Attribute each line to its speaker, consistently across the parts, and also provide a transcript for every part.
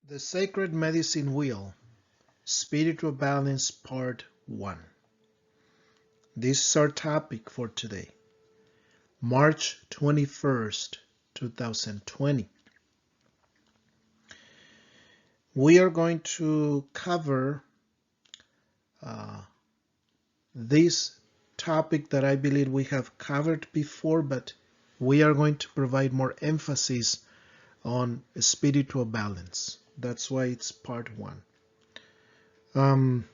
Speaker 1: The Sacred Medicine Wheel, Spiritual Balance Part 1. This is our topic for today, March 21st, 2020. We are going to cover this topic that I believe we have covered before, but we are going to provide more emphasis on spiritual balance. That's why it's part 1.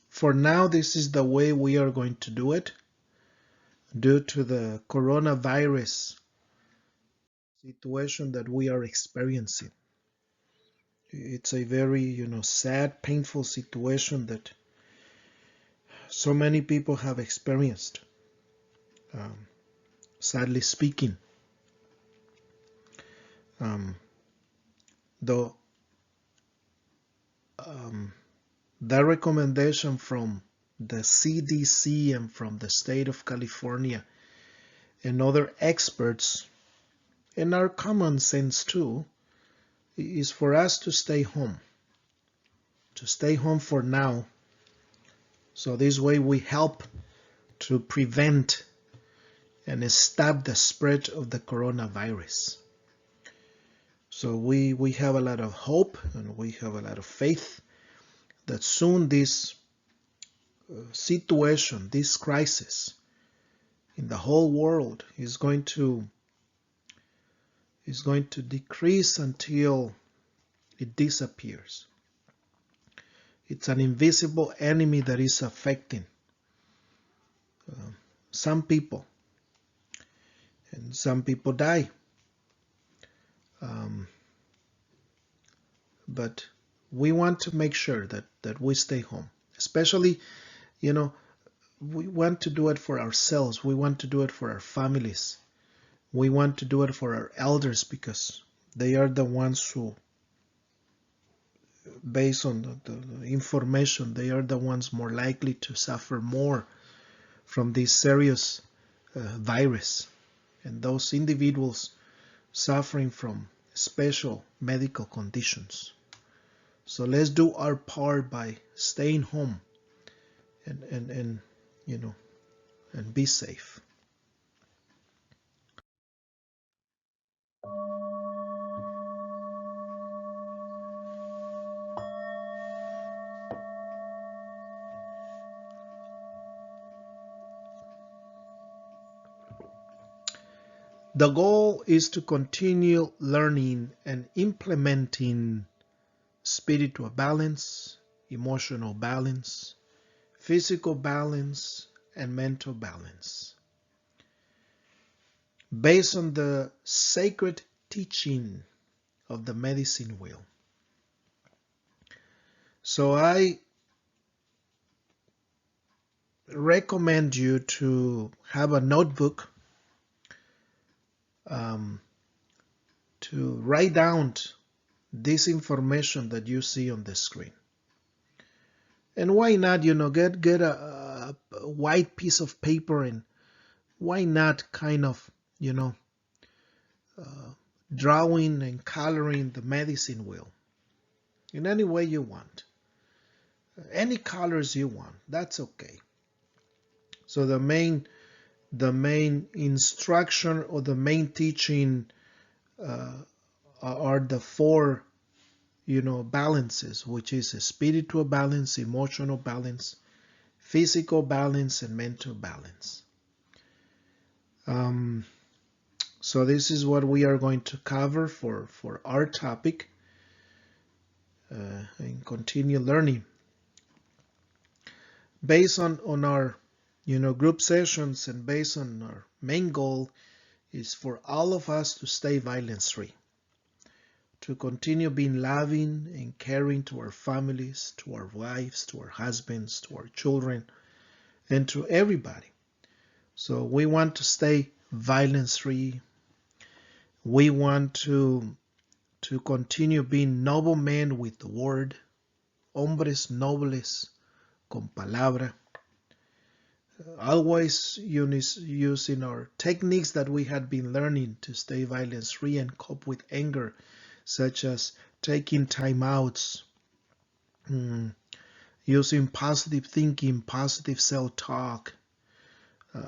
Speaker 1: For now, this is the way we are going to do it due to the coronavirus situation that we are experiencing. It's a very, sad, painful situation that so many people have experienced, sadly speaking. Though the recommendation from the CDC and from the state of California and other experts, and our common sense too, is for us to stay home for now. So this way we help to prevent and stop the spread of the coronavirus. So we have a lot of hope and we have a lot of faith that soon this situation, this crisis in the whole world is going to decrease until it disappears. It's an invisible enemy that is affecting some people, and some people die. But we want to make sure that we stay home. Especially, we want to do it for ourselves. We want to do it for our families. We want to do it for our elders because they are the ones who, based on the information, they are the ones more likely to suffer more from this serious virus. And those individuals suffering from special medical conditions. So let's do our part by staying home and be safe. The goal is to continue learning and implementing spiritual balance, emotional balance, physical balance, and mental balance, based on the sacred teaching of the medicine wheel. So I recommend you to have a notebook to write down this information that you see on the screen. And why not, get a white piece of paper, and why not kind of, drawing and coloring the medicine wheel in any way you want. Any colors you want, that's okay. So the main instruction or the main teaching are the four balances, which is a spiritual balance, emotional balance, physical balance, and mental balance. So this is what we are going to cover for our topic and continue learning based on our group sessions, and based on our main goal is for all of us to stay violence free, to continue being loving and caring to our families, to our wives, to our husbands, to our children, and to everybody. So we want to stay violence free. We want to continue being noble men with the word, hombres nobles con palabra, always using our techniques that we had been learning to stay violence free and cope with anger such as taking time outs, using positive thinking, positive self-talk,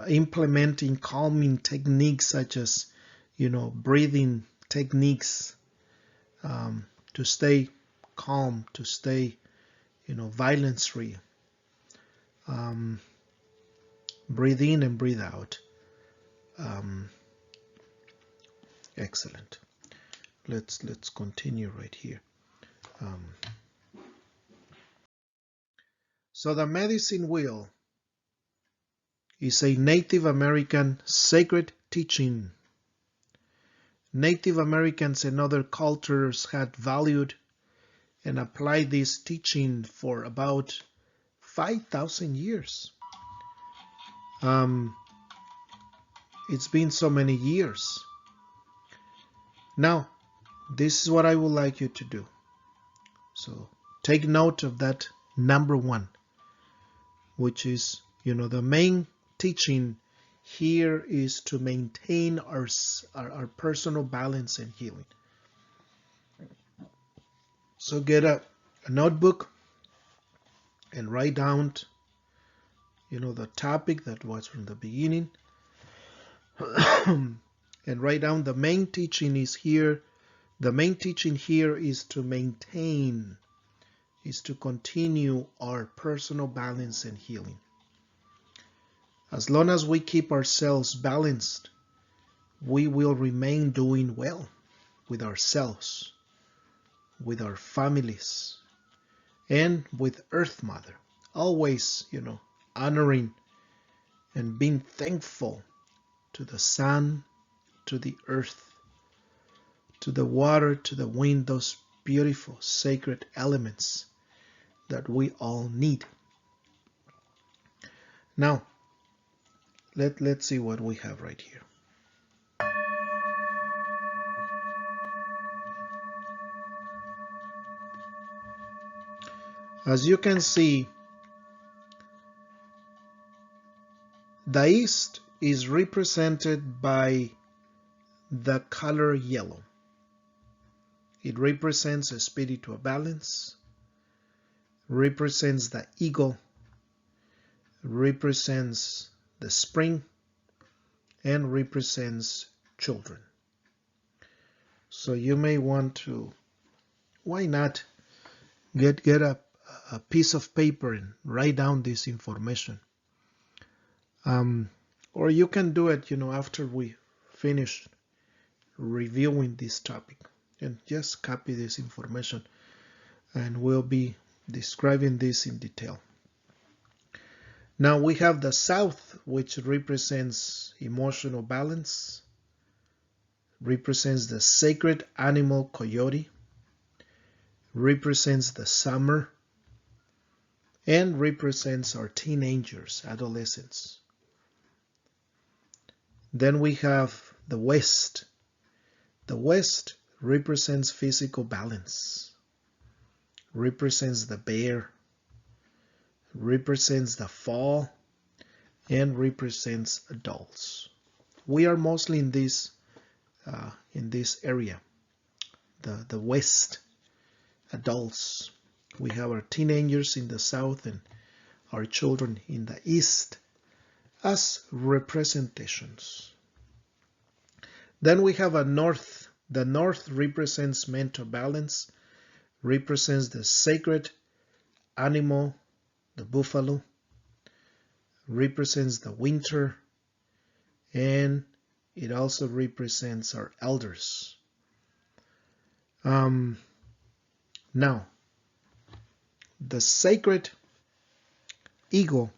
Speaker 1: implementing calming techniques such as, breathing techniques, to stay calm, to stay, violence-free. Breathe in and breathe out. Excellent. Let's continue right here. So the medicine wheel is a Native American sacred teaching. Native Americans and other cultures had valued and applied this teaching for about 5,000 years. It's been so many years. Now, this is what I would like you to do. So take note of that number 1, which is, the main teaching here is to maintain our personal balance and healing. So get a notebook and write down, the topic that was from the beginning. And write down the main teaching is here. The main teaching here is to maintain, is to continue our personal balance and healing. As long as we keep ourselves balanced, we will remain doing well with ourselves, with our families, and with Earth Mother. Always, honoring and being thankful to the sun, to the earth, to the water, to the wind, those beautiful sacred elements that we all need. Now, let's see what we have right here. As you can see, the East is represented by the color yellow. It represents a spiritual balance, represents the eagle, represents the spring, and represents children. So you may want to, why not get a piece of paper and write down this information. Or you can do it, after we finish reviewing this topic, and just copy this information, and we'll be describing this in detail. Now we have the South, which represents emotional balance, represents the sacred animal coyote, represents the summer, and represents our teenagers, adolescents. Then we have the West. The West represents physical balance, represents the bear, represents the fall, and represents adults. We are mostly in this area, the West, adults. We have our teenagers in the South and our children in the East as representations. Then we have a North. The North represents mental balance, represents the sacred animal, the buffalo, represents the winter, and it also represents our elders. Now, the sacred eagle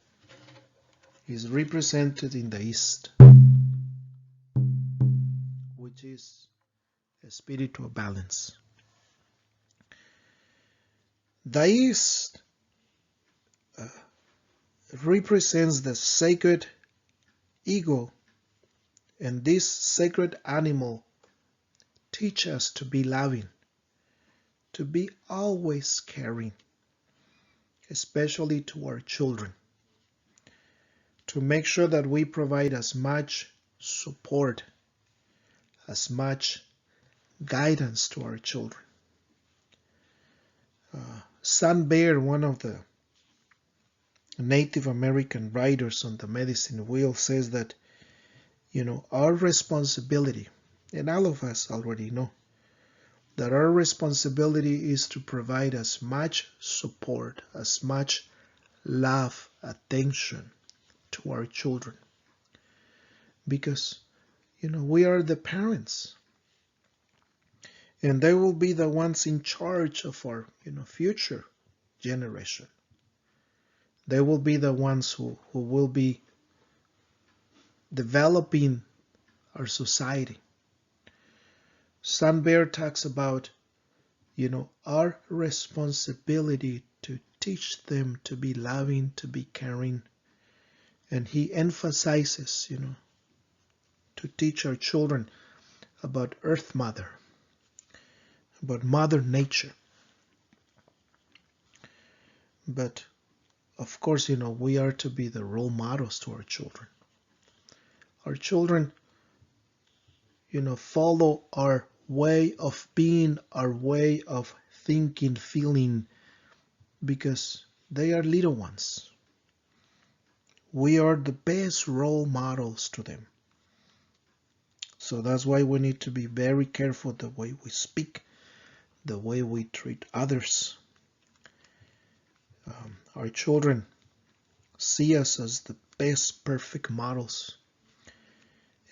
Speaker 1: is represented in the East, which is a spiritual balance. The East represents the sacred eagle, and this sacred animal teaches us to be loving, to be always caring, especially to our children, to make sure that we provide as much support, as much guidance to our children. Sam Baer, one of the Native American writers on the medicine wheel, says that, our responsibility, and all of us already know, that our responsibility is to provide as much support, as much love, attention to our children. Because, we are the parents. And they will be the ones in charge of our, future generation. They will be the ones who will be developing our society. Stan Bear talks about, our responsibility to teach them to be loving, to be caring. And he emphasizes, to teach our children about Earth Mother, about Mother Nature. But of course, we are to be the role models to our children. Our children, follow our way of being, our way of thinking, feeling, because they are little ones. We are the best role models to them. So that's why we need to be very careful the way we speak, the way we treat others. Our children see us as the best perfect models,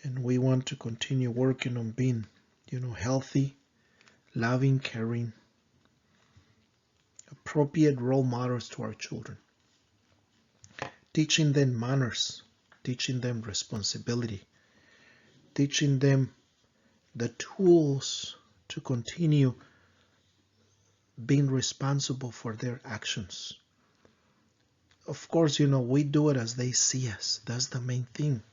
Speaker 1: and we want to continue working on being, healthy, loving, caring, appropriate role models to our children, teaching them manners, teaching them responsibility, teaching them the tools to continue being responsible for their actions. Of course, we do it as they see us. That's the main thing.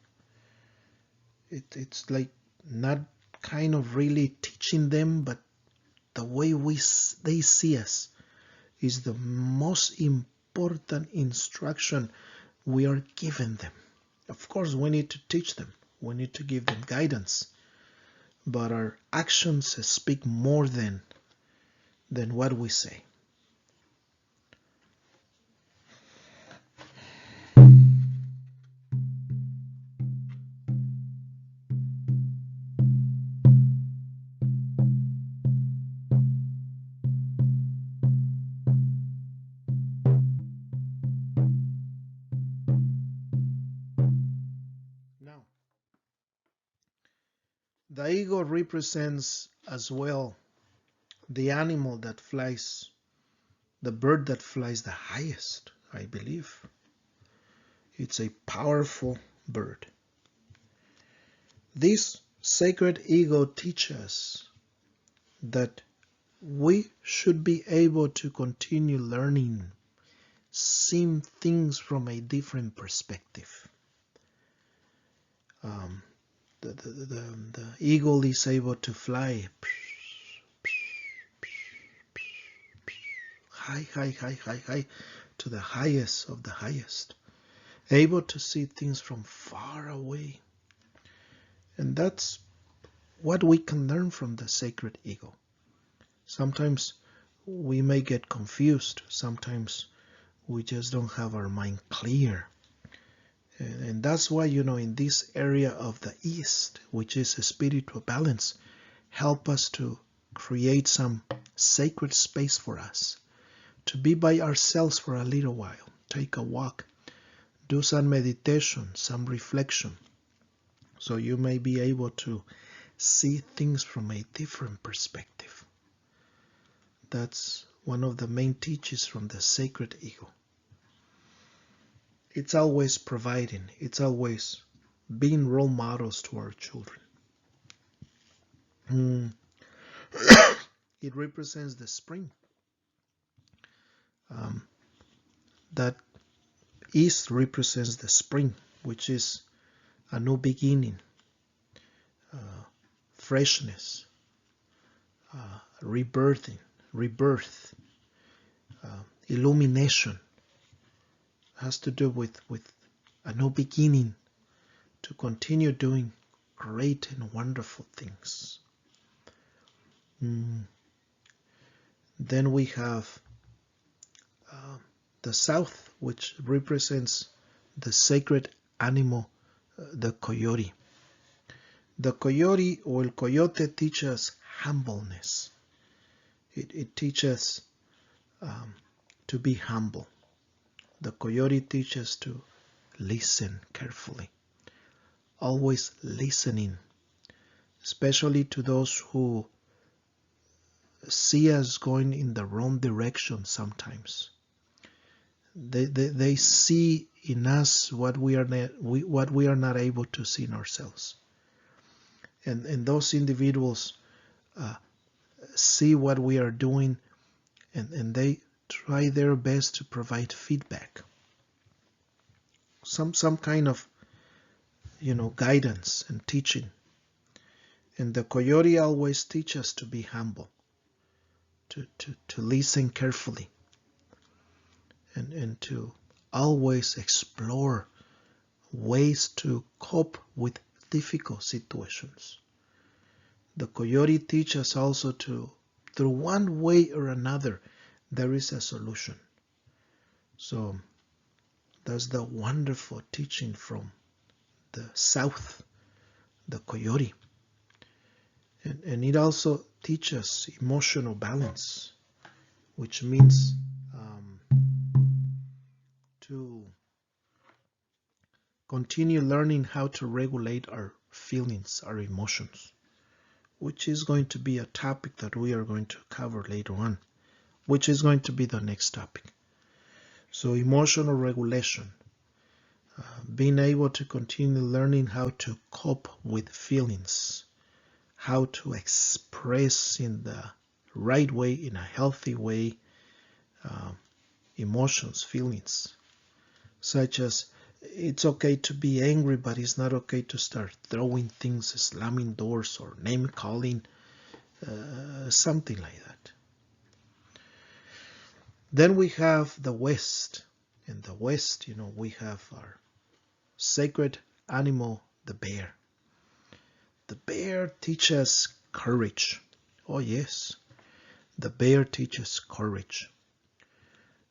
Speaker 1: It's like not kind of really teaching them, but the way they see us is the most important instruction we are giving them. Of course, we need to teach them. We need to give them guidance. But our actions speak more than what we say. Now, the eagle represents as well the animal that flies, the bird that flies the highest, I believe. It's a powerful bird. This sacred eagle teaches us that we should be able to continue learning, seeing things from a different perspective. The eagle is able to fly high to the highest of the highest, able to see things from far away. And that's what we can learn from the sacred eagle. Sometimes we may get confused. Sometimes we just don't have our mind clear. And that's why, in this area of the East, which is a spiritual balance, help us to create some sacred space for us, to be by ourselves for a little while, take a walk, do some meditation, some reflection, so you may be able to see things from a different perspective. That's one of the main teachings from the sacred eagle. It's always providing, it's always being role models to our children. It represents the spring. That east represents the spring, which is a new beginning, freshness, rebirth, illumination. Has to do with a new beginning to continue doing great and wonderful things. Mm. Then we have the south, which represents the sacred animal, the coyote. The coyote or el coyote teaches humbleness. It teaches to be humble. The coyote teaches to listen carefully, always listening, especially to those who see us going in the wrong direction sometimes. They see in us what we are not able to see in ourselves. And those individuals see what we are doing, and they try their best to provide feedback, some kind of guidance and teaching. And the coyote always teaches us to be humble, to listen carefully, and to always explore ways to cope with difficult situations. The coyote teaches us also to, through one way or another, there is a solution. So that's the wonderful teaching from the south, the coyote. And it also teaches emotional balance, which means to continue learning how to regulate our feelings, our emotions, which is going to be a topic that we are going to cover later on, which is going to be the next topic. So emotional regulation, being able to continue learning how to cope with feelings, how to express in the right way, in a healthy way, emotions, feelings, such as it's okay to be angry, but it's not okay to start throwing things, slamming doors, or name calling, something like that. Then we have the West. In the West, we have our sacred animal, the bear. The bear teaches courage. Oh yes, the bear teaches courage.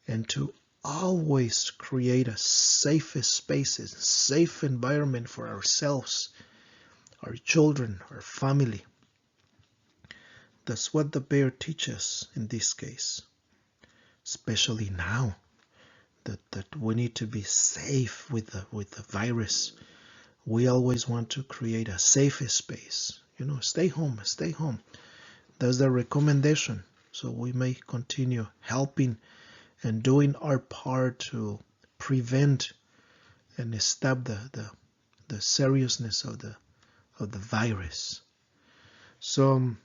Speaker 1: And to always create a safe space, a safe environment for ourselves, our children, our family. That's what the bear teaches in this case, especially now that we need to be safe with the virus. We always want to create a safe space. Stay home, stay home. That's the recommendation. So we may continue helping and doing our part to prevent and stop the seriousness of the virus. So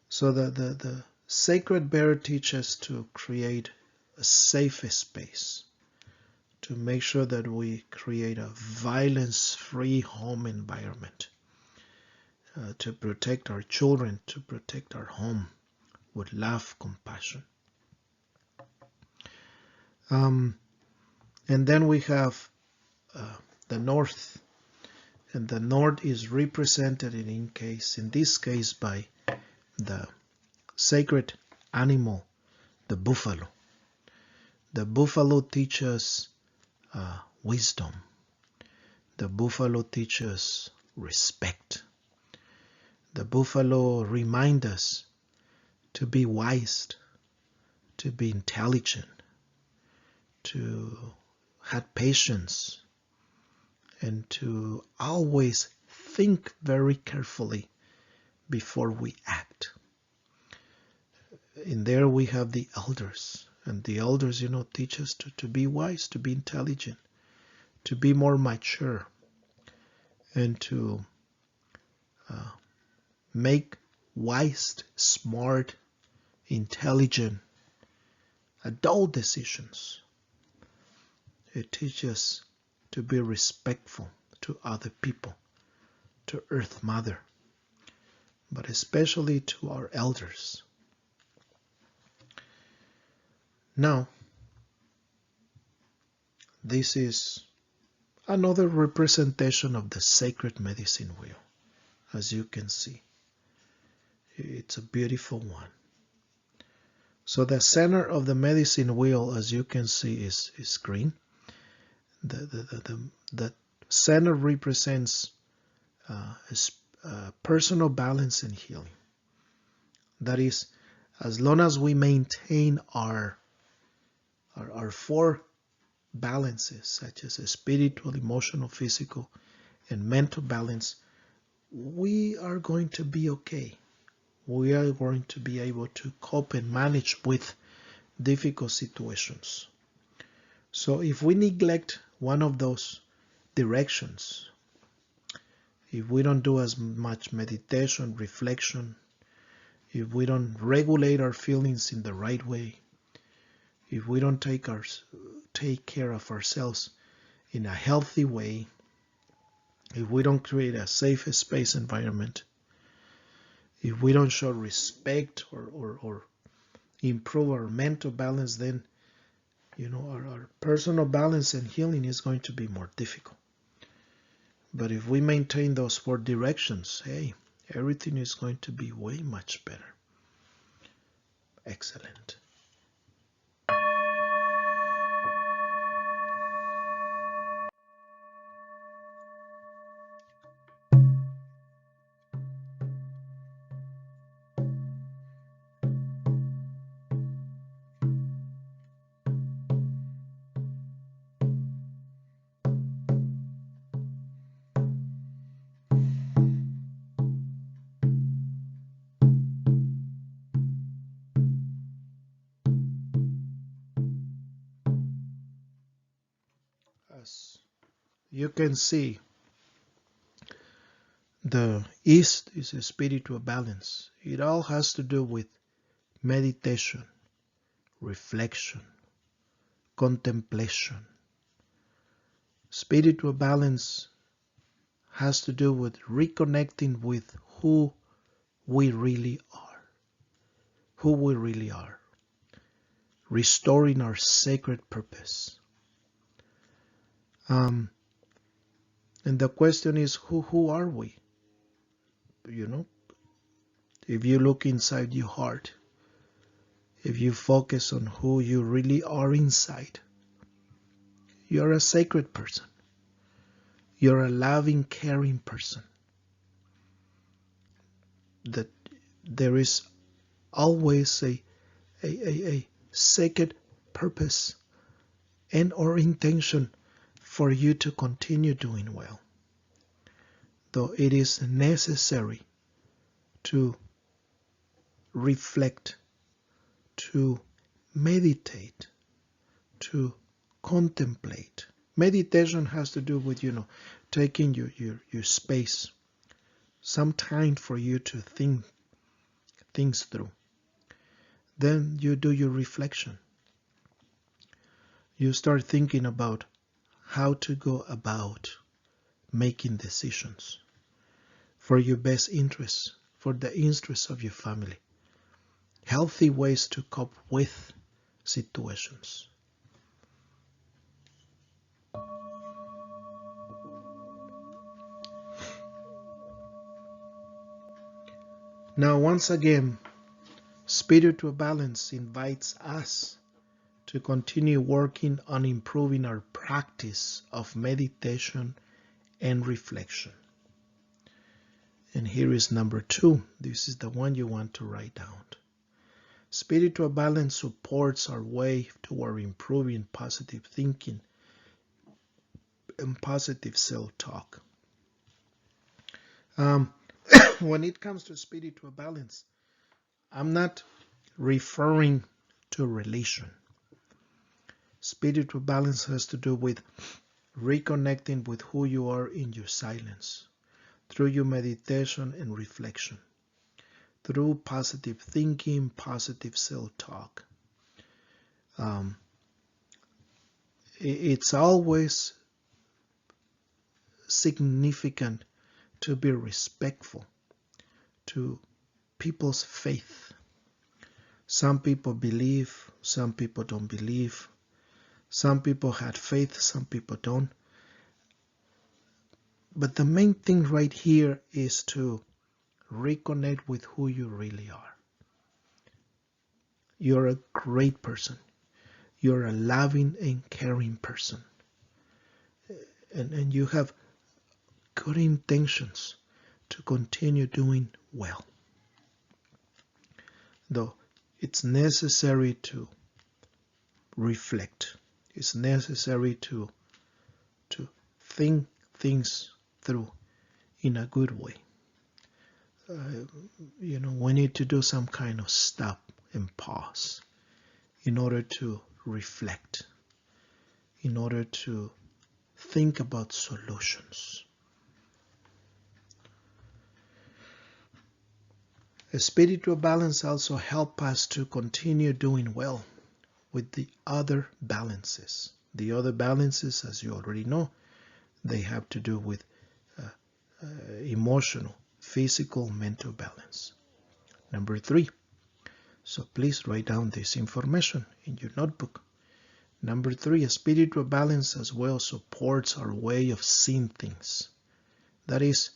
Speaker 1: the sacred bear teaches to create a safe space, to make sure that we create a violence-free home environment, to protect our children, to protect our home with love, compassion. And then we have the North, and the North is represented in this case by the sacred animal, the buffalo. The buffalo teaches wisdom. The buffalo teaches respect. The buffalo reminds us to be wise, to be intelligent, to have patience, and to always think very carefully before we act. In there we have the elders, and the elders, teach us to be wise, to be intelligent, to be more mature, and to make wise, smart, intelligent, adult decisions. It teaches to be respectful to other people, to Earth Mother, but especially to our elders. Now, this is another representation of the sacred medicine wheel, as you can see. It's a beautiful one. So the center of the medicine wheel, as you can see, is green. The center represents personal balance and healing. That is, as long as we maintain our four balances, such as spiritual, emotional, physical, and mental balance, we are going to be okay. We are going to be able to cope and manage with difficult situations. So if we neglect one of those directions, if we don't do as much meditation, reflection, if we don't regulate our feelings in the right way, if we don't take care of ourselves in a healthy way, if we don't create a safe space environment, if we don't show respect or improve our mental balance, then our personal balance and healing is going to be more difficult. But if we maintain those four directions, hey, everything is going to be way much better. Excellent. As you can see, the East is a spiritual balance. It all has to do with meditation, reflection, contemplation. Spiritual balance has to do with reconnecting with who we really are, restoring our sacred purpose. And the question is, who are we? If you look inside your heart, if you focus on who you really are inside, you're a sacred person. You're a loving, caring person. That there is always a sacred purpose and or intention for you to continue doing well. Though it is necessary to reflect, to meditate, to contemplate. Meditation has to do with, taking your space, some time for you to think things through. Then you do your reflection. You start thinking about how to go about making decisions for your best interests, for the interests of your family. Healthy ways to cope with situations. Now, once again, spiritual balance invites us to continue working on improving our practice of meditation and reflection. And here is number 2. This is the one you want to write down. Spiritual balance supports our way toward improving positive thinking and positive self-talk. When it comes to spiritual balance, I'm not referring to religion. Spiritual balance has to do with reconnecting with who you are in your silence, through your meditation and reflection, through positive thinking, positive self-talk. It's always significant to be respectful to people's faith. Some people believe, some people don't believe. Some people had faith, some people don't. But the main thing right here is to reconnect with who you really are. You're a great person. You're a loving and caring person. And you have good intentions to continue doing well. Though it's necessary to reflect. It's necessary to think things through in a good way. We need to do some kind of stop and pause in order to reflect, in order to think about solutions. A spiritual balance also helps us to continue doing well with the other balances. The other balances, as you already know, they have to do with emotional, physical, mental balance. Number 3. So please write down this information in your notebook. Number 3, a spiritual balance as well supports our way of seeing things. That is,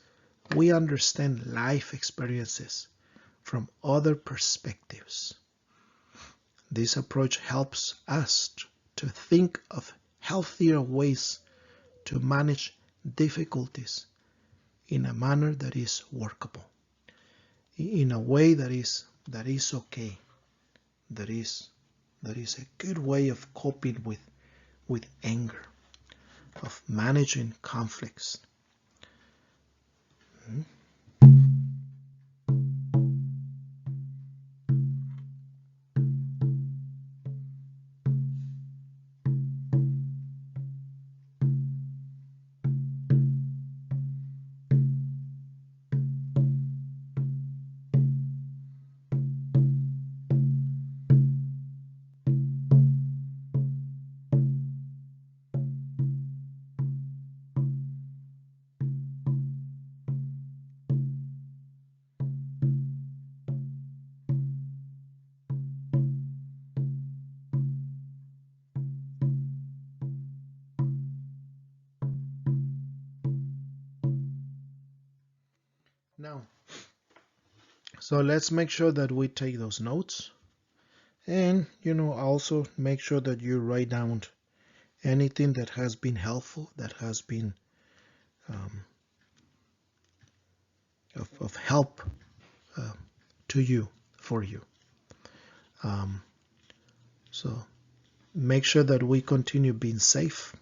Speaker 1: we understand life experiences from other perspectives. This approach helps us to think of healthier ways to manage difficulties in a manner that is workable, in a way that is okay, that is a good way of coping with anger, of managing conflicts. Now, so let's make sure that we take those notes, and also make sure that you write down anything that has been helpful, that has been of help to you, for you. So make sure that we continue being safe.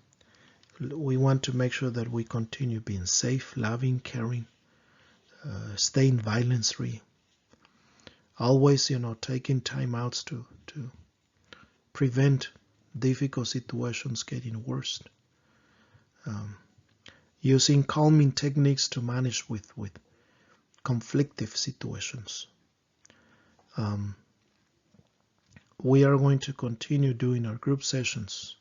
Speaker 1: We want to make sure that we continue being safe, loving, caring, staying violence-free. Always, taking time outs to prevent difficult situations getting worse. Using calming techniques to manage with conflictive situations. We are going to continue doing our group sessions,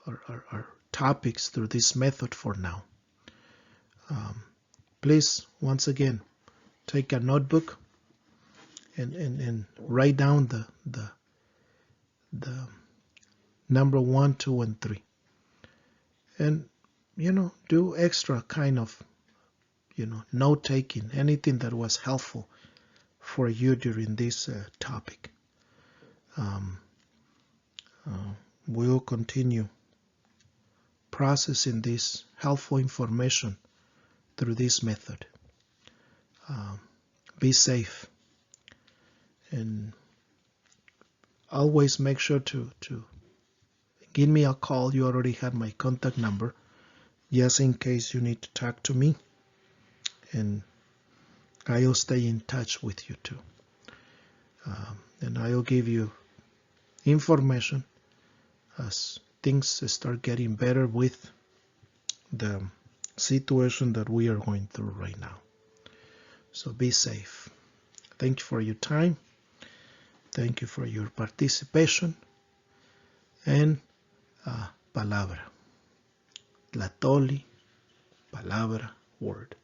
Speaker 1: our topics through this method for now. Please, once again, take a notebook and write down the number 1, 2, and 3. And, do extra kind of, note taking, anything that was helpful for you during this topic. We'll continue processing this helpful information through this method. Be safe, and always make sure to give me a call. You already have my contact number, just in case you need to talk to me, and I'll stay in touch with you too. And I'll give you information as things start getting better with the situation that we are going through right now. So be safe. Thank you for your time. Thank you for your participation. And palabra. Tlatoli, palabra, word.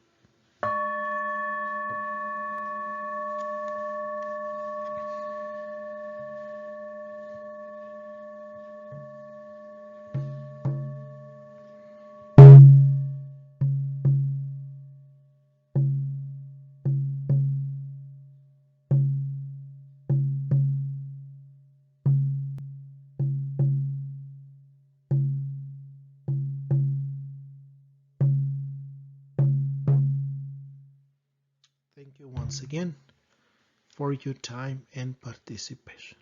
Speaker 1: Thank you once again for your time and participation.